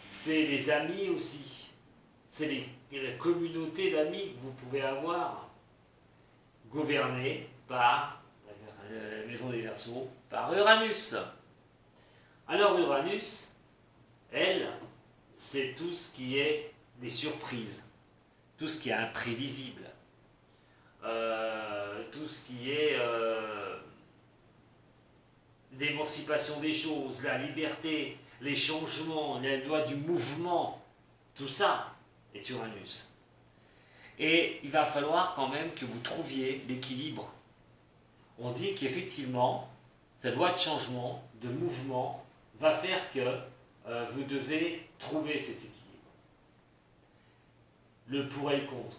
C'est les amis aussi. C'est la communauté d'amis que vous pouvez avoir, gouvernée par la maison des Verseaux, par Uranus. Alors Uranus, elle, c'est tout ce qui est des surprises, tout ce qui est imprévisible, tout ce qui est l'émancipation des choses, la liberté, les changements, la loi du mouvement, tout ça est Uranus. Et il va falloir quand même que vous trouviez l'équilibre. On dit qu'effectivement, cette loi de changement, de mouvement, va faire que vous devez trouver cet équilibre. Le pour et le contre,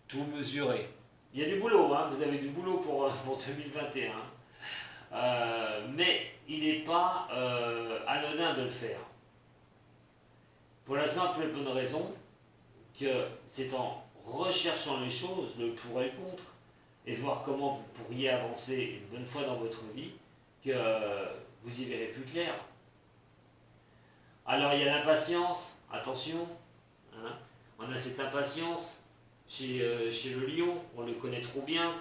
tout mesurer. Il y a du boulot, hein, vous avez du boulot pour 2021. Mais il n'est pas anodin de le faire. Pour la simple et bonne raison que c'est en recherchant les choses, le pour et le contre, et voir comment vous pourriez avancer une bonne fois dans votre vie, que vous y verrez plus clair. Alors il y a l'impatience, attention, hein, on a cette impatience chez le lion, on le connaît trop bien,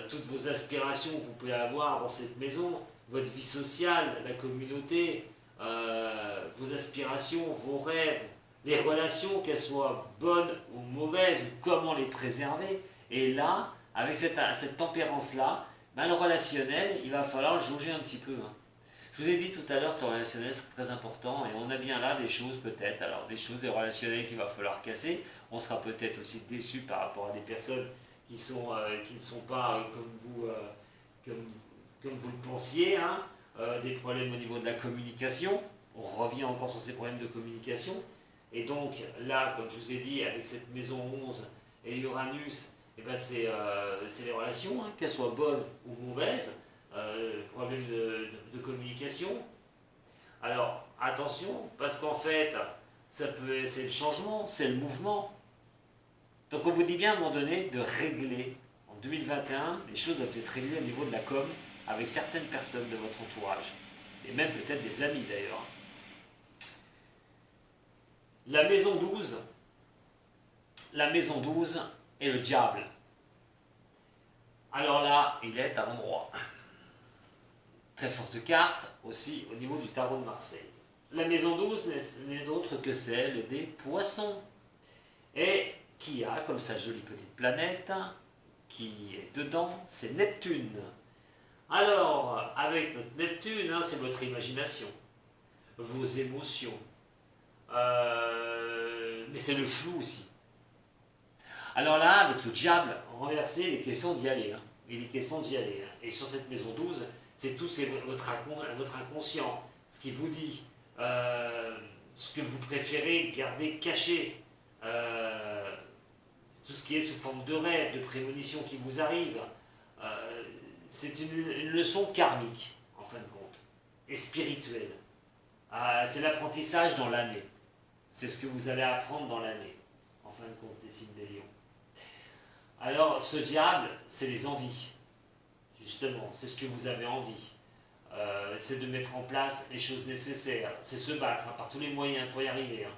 toutes vos aspirations que vous pouvez avoir dans cette maison, votre vie sociale, la communauté, vos aspirations, vos rêves, les relations, qu'elles soient bonnes ou mauvaises, ou comment les préserver. Et là, avec cette tempérance-là, ben, le relationnel, il va falloir jauger un petit peu. Hein. Je vous ai dit tout à l'heure que le relationnel c'est très important et on a bien là des choses peut-être, alors des relationnels qu'il va falloir casser. On sera peut-être aussi déçu par rapport à des personnes qui ne sont pas comme, comme vous le pensiez, hein, des problèmes au niveau de la communication. On revient encore sur ces problèmes de communication. Et donc là, comme je vous ai dit, avec cette maison 11 et Uranus, eh ben c'est les relations, hein, qu'elles soient bonnes ou mauvaises, problème de communication. Alors attention, parce qu'en fait, c'est le changement, c'est le mouvement. Donc on vous dit bien à un moment donné de régler. En 2021, les choses doivent être réglées au niveau de la com avec certaines personnes de votre entourage. Et même peut-être des amis d'ailleurs. La maison 12 est le diable. Alors là, il est à l'endroit. Très forte carte aussi au niveau du tarot de Marseille. La maison 12 n'est autre que celle des poissons. Et qui a comme sa jolie petite planète qui est dedans, c'est Neptune. Alors, avec notre Neptune, hein, c'est votre imagination, vos émotions, mais c'est le flou aussi. Alors là, avec le diable renversé, il est question d'y aller. Hein. Il est question d'y aller. Hein. Et sur cette maison 12, c'est tout ce qui est votre inconscient, ce qui vous dit, ce que vous préférez garder caché, tout ce qui est sous forme de rêve, de prémonition qui vous arrive. C'est une leçon karmique, en fin de compte, et spirituelle. C'est l'apprentissage dans l'année. C'est ce que vous allez apprendre dans l'année, en fin de compte, des signes des lions. Alors, ce diable, c'est les envies, justement, c'est ce que vous avez envie. C'est de mettre en place les choses nécessaires, c'est se battre hein, par tous les moyens pour y arriver. Hein.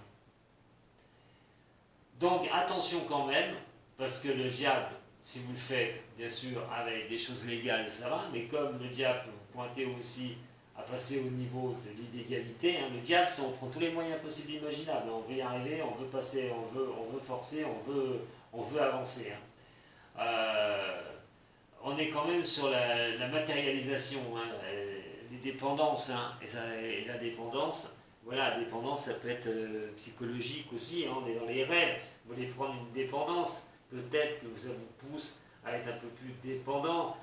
Donc, attention quand même, parce que le diable, si vous le faites, bien sûr, avec des choses légales, ça va, mais comme le diable peut vous pointer aussi à passer au niveau de l'illégalité, hein, le diable, c'est on prend tous les moyens possibles et imaginables, on veut y arriver, on veut passer, on veut forcer, on veut avancer. Hein. On est quand même sur la matérialisation, hein, les dépendances, hein, et la dépendance, voilà, la dépendance, ça peut être psychologique aussi, hein, on est dans les rêves, vous voulez prendre une dépendance, peut-être que ça vous pousse à être un peu plus dépendant.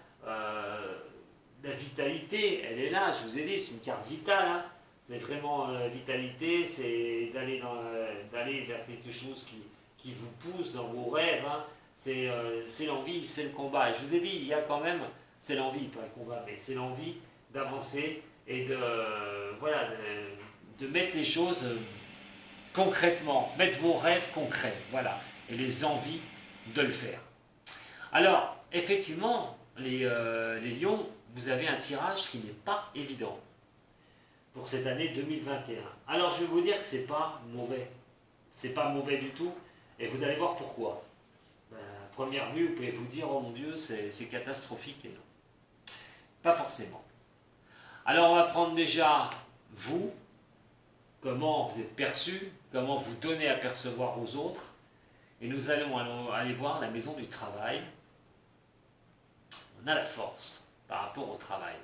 La vitalité, elle est là, je vous ai dit, c'est une carte vitale. Hein. C'est vraiment vitalité, c'est d'aller vers quelque chose qui vous pousse dans vos rêves. Hein. C'est l'envie, c'est le combat. Et je vous ai dit, il y a quand même, c'est l'envie, pas le combat, mais c'est l'envie d'avancer et de mettre les choses concrètement, mettre vos rêves concrets, voilà, et les envies de le faire. Alors, effectivement, les lions, vous avez un tirage qui n'est pas évident pour cette année 2021. Alors, je vais vous dire que c'est pas mauvais. C'est pas mauvais du tout, et vous allez voir pourquoi. À première vue, vous pouvez vous dire, oh mon Dieu, c'est catastrophique. Et non. Pas forcément. Alors, on va prendre déjà, vous, comment vous êtes perçu, comment vous donnez à percevoir aux autres, et nous allons aller voir la maison du travail. On a la force par rapport au travail.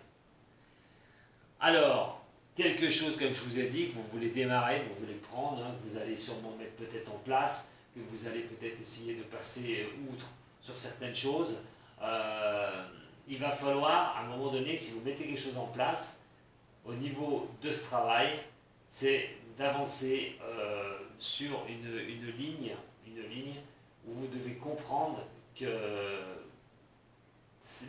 Alors, quelque chose comme je vous ai dit, que vous voulez démarrer, vous voulez prendre, hein, que vous allez sûrement mettre peut-être en place, que vous allez peut-être essayer de passer outre sur certaines choses, il va falloir, à un moment donné, si vous mettez quelque chose en place, au niveau de ce travail, c'est d'avancer sur une ligne où vous devez comprendre que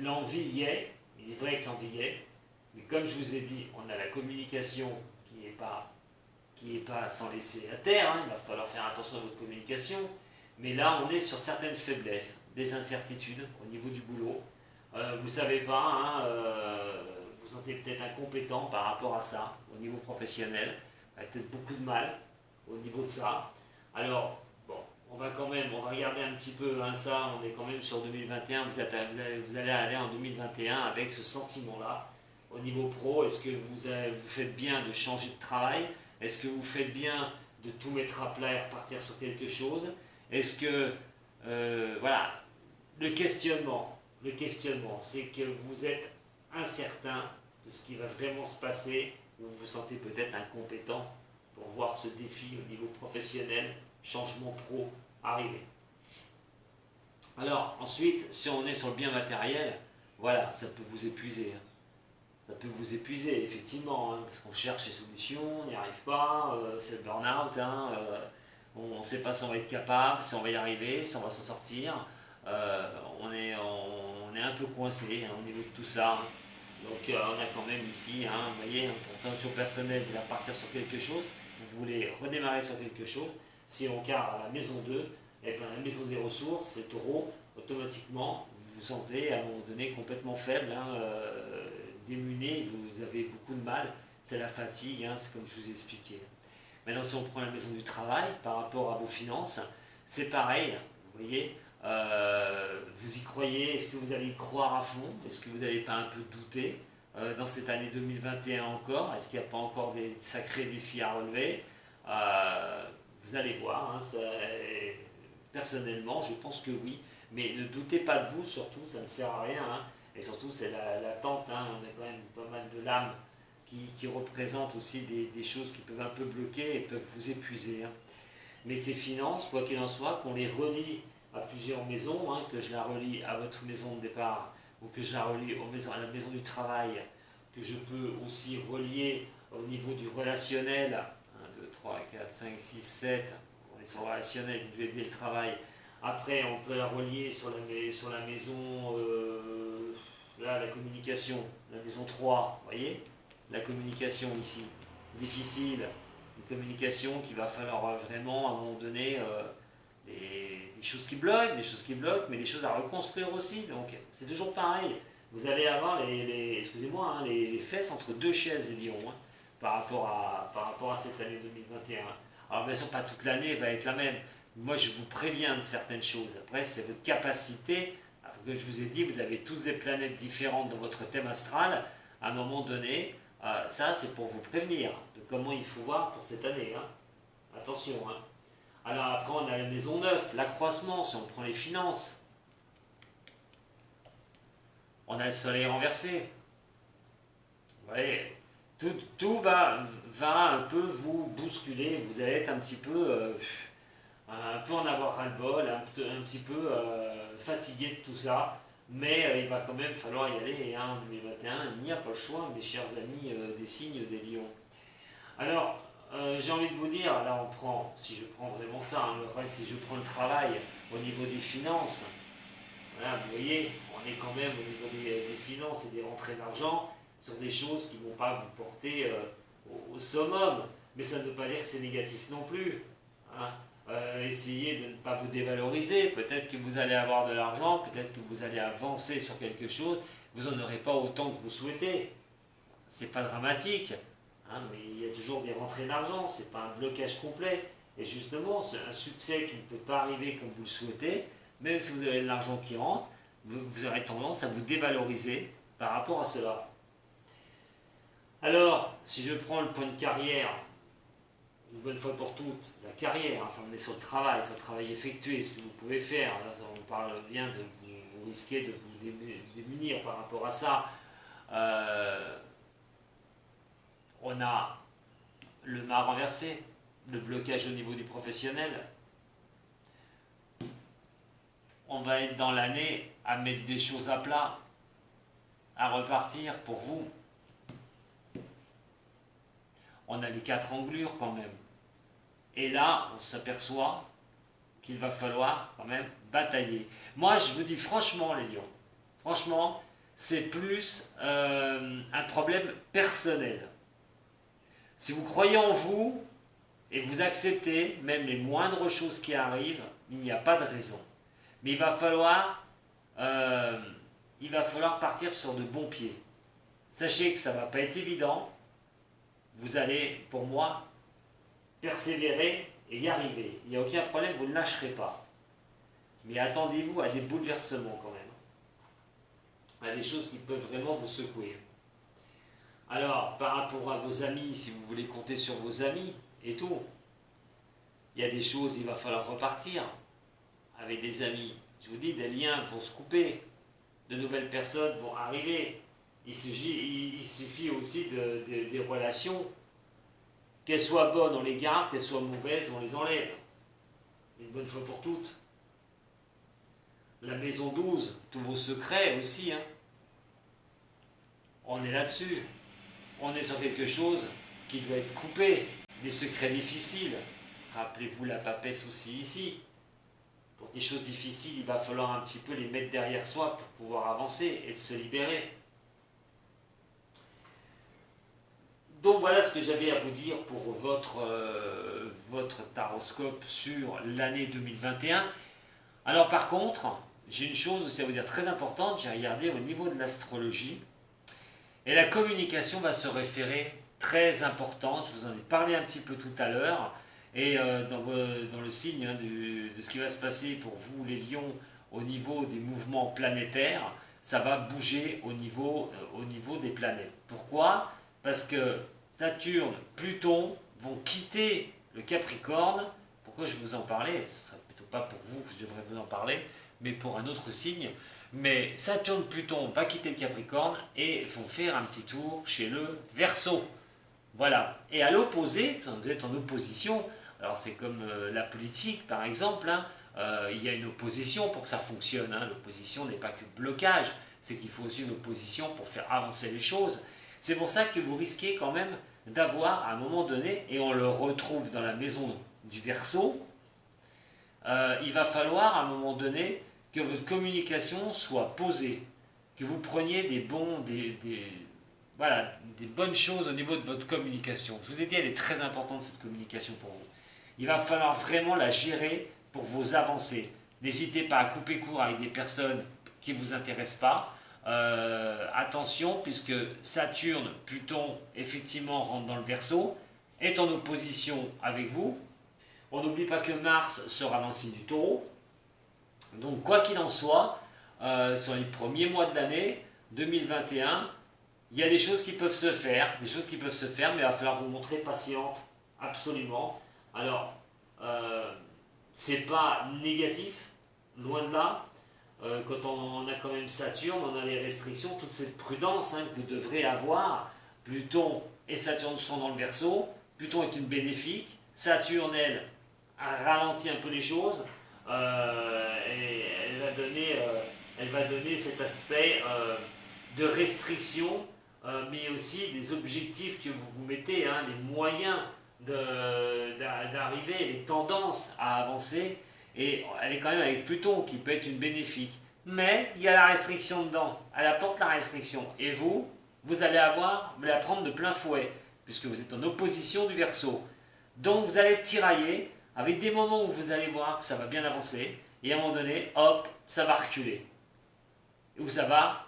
l'envie y est, il est vrai que l'envie y est, mais comme je vous ai dit, on a la communication qui n'est pas sans laisser à terre, hein, il va falloir faire attention à votre communication, mais là on est sur certaines faiblesses, des incertitudes au niveau du boulot, vous ne savez pas, hein, vous vous sentez peut-être incompétent par rapport à ça, au niveau professionnel, vous avez peut-être beaucoup de mal au niveau de ça, alors bon, on va regarder un petit peu hein, ça, on est quand même sur 2021, vous allez aller en 2021 avec ce sentiment-là, au niveau pro, est-ce que vous faites bien de changer de travail? Est-ce que vous faites bien de tout mettre à plat et repartir sur quelque chose? Est-ce que, voilà, le questionnement, c'est que vous êtes incertain de ce qui va vraiment se passer, ou vous vous sentez peut-être incompétent pour voir ce défi au niveau professionnel, changement pro, arriver. Alors ensuite, si on est sur le bien matériel, voilà, ça peut vous épuiser, hein. Ça peut vous épuiser, effectivement, hein, parce qu'on cherche les solutions, on n'y arrive pas, c'est le burn-out, hein, on ne sait pas si on va être capable, si on va y arriver, si on va s'en sortir. On est un peu coincé, hein, au niveau de tout ça, hein. Donc on a quand même ici, hein, vous voyez, hein, pour solution personnelle, vous voulez repartir sur quelque chose, vous voulez redémarrer sur quelque chose. Si on carre à la maison 2, et bien la maison des ressources, les taureaux, automatiquement, vous vous sentez à un moment donné complètement faible, hein, démuné, vous avez beaucoup de mal, c'est la fatigue, hein, c'est comme je vous ai expliqué. Maintenant, si on prend la maison du travail par rapport à vos finances, c'est pareil, vous voyez, vous y croyez, est-ce que vous allez y croire à fond, est-ce que vous n'allez pas un peu douter dans cette année 2021 encore, est-ce qu'il n'y a pas encore des sacrés défis à relever? Vous allez voir, hein, personnellement, je pense que oui, mais ne doutez pas de vous, surtout, ça ne sert à rien, hein. Et surtout, c'est l'attente, hein. On a quand même pas mal de lames qui représentent aussi des choses qui peuvent un peu bloquer et peuvent vous épuiser, hein. Mais ces finances, quoi qu'il en soit, qu'on les relie à plusieurs maisons, hein, que je la relie à votre maison de départ ou que je la relie à la maison du travail, que je peux aussi relier au niveau du relationnel, 1, 2, 3, 4, 5, 6, 7, on est sur le relationnel, je vais aider le travail. Après, on peut la relier sur la maison, là, la communication, la maison 3, vous voyez, la communication ici, difficile, une communication qu'il va falloir vraiment, à un moment donné, des choses qui bloquent, mais des choses à reconstruire aussi. Donc, c'est toujours pareil. Vous allez avoir excusez-moi, hein, les fesses entre deux chaises, Lyon, hein, par rapport à cette année 2021. Alors, bien sûr, pas toute l'année va être la même. Moi, je vous préviens de certaines choses. Après, c'est votre capacité. Comme je vous ai dit, vous avez tous des planètes différentes dans votre thème astral. À un moment donné, ça, c'est pour vous prévenir de comment il faut voir pour cette année, hein. Attention, hein. Alors après, on a la maison 9, l'accroissement, si on prend les finances. On a le soleil renversé. Vous voyez, tout va un peu vous bousculer. Vous allez être un peu en avoir ras-le-bol, un petit peu fatigué de tout ça. Mais il va quand même falloir y aller, hein, en 2021. Il n'y a pas le choix, mes chers amis des signes des lions. Alors, j'ai envie de vous dire, là si je prends vraiment ça, hein, si je prends le travail au niveau des finances, voilà, vous voyez, on est quand même au niveau des finances et des rentrées d'argent sur des choses qui ne vont pas vous porter au summum. Mais ça ne veut pas dire que c'est négatif non plus, hein. Essayez de ne pas vous dévaloriser. Peut-être que vous allez avoir de l'argent, peut-être que vous allez avancer sur quelque chose, vous n'en aurez pas autant que vous souhaitez. C'est pas dramatique, hein, mais il y a toujours des rentrées d'argent, c'est pas un blocage complet. Et justement, c'est un succès qui ne peut pas arriver comme vous le souhaitez. Même si vous avez de l'argent qui rentre, vous aurez tendance à vous dévaloriser par rapport à cela. Alors, si je prends le point de carrière, une bonne fois pour toutes, la carrière, hein, ça on est sur le travail effectué, ce que vous pouvez faire. Là, on parle bien de vous risquer de vous démunir par rapport à ça. On a le mât renversé, le blocage au niveau du professionnel. On va être dans l'année à mettre des choses à plat, à repartir pour vous. On a les 4 englures quand même. Et là, on s'aperçoit qu'il va falloir quand même batailler. Moi, je vous dis franchement, les lions, franchement, c'est plus un problème personnel. Si vous croyez en vous et vous acceptez même les moindres choses qui arrivent, il n'y a pas de raison. Mais il va falloir partir sur de bons pieds. Sachez que ça ne va pas être évident. Vous allez, pour moi, persévérer et y arriver. Il n'y a aucun problème, vous ne lâcherez pas. Mais attendez-vous à des bouleversements quand même. À des choses qui peuvent vraiment vous secouer. Alors, par rapport à vos amis, si vous voulez compter sur vos amis et tout, il y a des choses, il va falloir repartir avec des amis. Je vous dis, des liens vont se couper, de nouvelles personnes vont arriver. Il suffit aussi des relations, qu'elles soient bonnes, on les garde, qu'elles soient mauvaises, on les enlève. Une bonne fois pour toutes. la maison 12, tous vos secrets aussi, hein. On est là-dessus. On est sur quelque chose qui doit être coupé, des secrets difficiles. Rappelez-vous la papesse aussi ici. Pour des choses difficiles, il va falloir un petit peu les mettre derrière soi pour pouvoir avancer et de se libérer. Donc voilà ce que j'avais à vous dire pour votre taroscope sur l'année 2021. Alors par contre, j'ai une chose aussi à vous dire très importante, j'ai regardé au niveau de l'astrologie, et la communication va se référer très importante, je vous en ai parlé un petit peu tout à l'heure, et dans le signe hein, de ce qui va se passer pour vous les lions au niveau des mouvements planétaires, ça va bouger au niveau des planètes. Pourquoi ? Parce que Saturne, Pluton vont quitter le Capricorne. Pourquoi je vous en parlais ? Ce ne serait plutôt pas pour vous que je devrais vous en parler, mais pour un autre signe. Mais Saturne, Pluton va quitter le Capricorne et vont faire un petit tour chez le Verseau. Voilà. Et à l'opposé, quand vous êtes en opposition, alors c'est comme la politique par exemple, hein, il y a une opposition pour que ça fonctionne. Hein. L'opposition n'est pas que le blocage, c'est qu'il faut aussi une opposition pour faire avancer les choses. C'est pour ça que vous risquez quand même d'avoir à un moment donné, et on le retrouve dans la maison du Verseau, il va falloir à un moment donné que votre communication soit posée, que vous preniez voilà, des bonnes choses au niveau de votre communication. Je vous ai dit, elle est très importante cette communication pour vous. Il va falloir vraiment la gérer pour vos avancées. N'hésitez pas à couper court avec des personnes qui ne vous intéressent pas. Attention, puisque Saturne, Pluton, effectivement, rentre dans le Verseau, est en opposition avec vous. On n'oublie pas que Mars sera dans le signe du Taureau. Donc, quoi qu'il en soit, sur les premiers mois de l'année 2021, il y a des choses qui peuvent se faire, mais il va falloir vous montrer patiente, absolument. Alors, c'est pas négatif, loin de là. Quand on a quand même Saturne, on a les restrictions, toute cette prudence hein, que vous devrez avoir. Pluton et Saturne sont dans le Verseau. Pluton est une bénéfique. Saturne, elle, a ralenti un peu les choses. Et elle va donner cet aspect de restriction, mais aussi des objectifs que vous vous mettez, hein, les moyens d'arriver, les tendances à avancer. Et elle est quand même avec Pluton qui peut être une bénéfique. Mais il y a la restriction dedans. Elle apporte la restriction. Et vous allez la prendre de plein fouet, puisque vous êtes en opposition du Verseau. Donc vous allez être tiraillé avec des moments où vous allez voir que ça va bien avancer. Et à un moment donné, hop, ça va reculer. Où ça va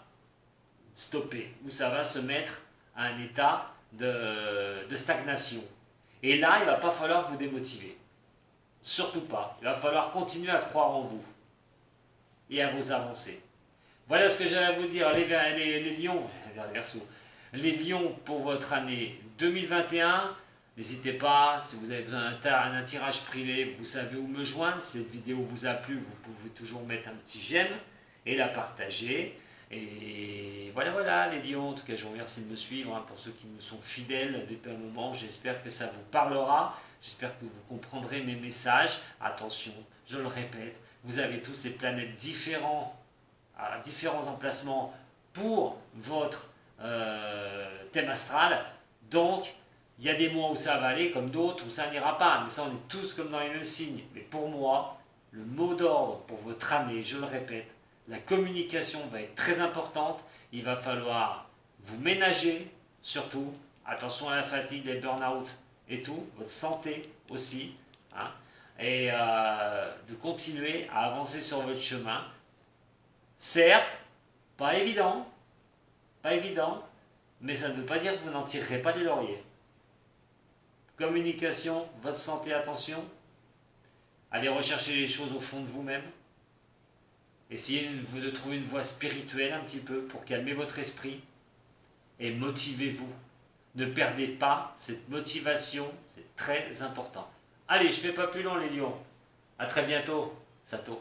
stopper. Où ça va se mettre à un état de stagnation. Et là, il ne va pas falloir vous démotiver. Surtout pas. Il va falloir continuer à croire en vous et à vos avancées. Voilà ce que j'avais à vous dire. Les lions, les Verseaux, les lions pour votre année 2021. N'hésitez pas, si vous avez besoin d'un tirage privé, vous savez où me joindre. Si cette vidéo vous a plu, vous pouvez toujours mettre un petit j'aime et la partager. Et voilà les lions. En tout cas, je vous remercie de me suivre hein, pour ceux qui me sont fidèles depuis un moment. J'espère que ça vous parlera. J'espère que vous comprendrez mes messages. Attention, je le répète, vous avez tous ces planètes différents, à différents emplacements pour votre thème astral. Donc, il y a des mois où ça va aller, comme d'autres où ça n'ira pas. Mais ça, on est tous comme dans les mêmes signes. Mais pour moi, le mot d'ordre pour votre année, je le répète, la communication va être très importante. Il va falloir vous ménager, surtout. Attention à la fatigue, les burn-out et tout, votre santé aussi, hein, et de continuer à avancer sur votre chemin. Certes, pas évident, mais ça ne veut pas dire que vous n'en tirerez pas des lauriers. Communication, votre santé, attention. Allez rechercher les choses au fond de vous-même. Essayez de trouver une voie spirituelle un petit peu pour calmer votre esprit et motivez-vous. Ne perdez pas cette motivation, c'est très important. Allez, je ne fais pas plus long les lions. À très bientôt, Sato.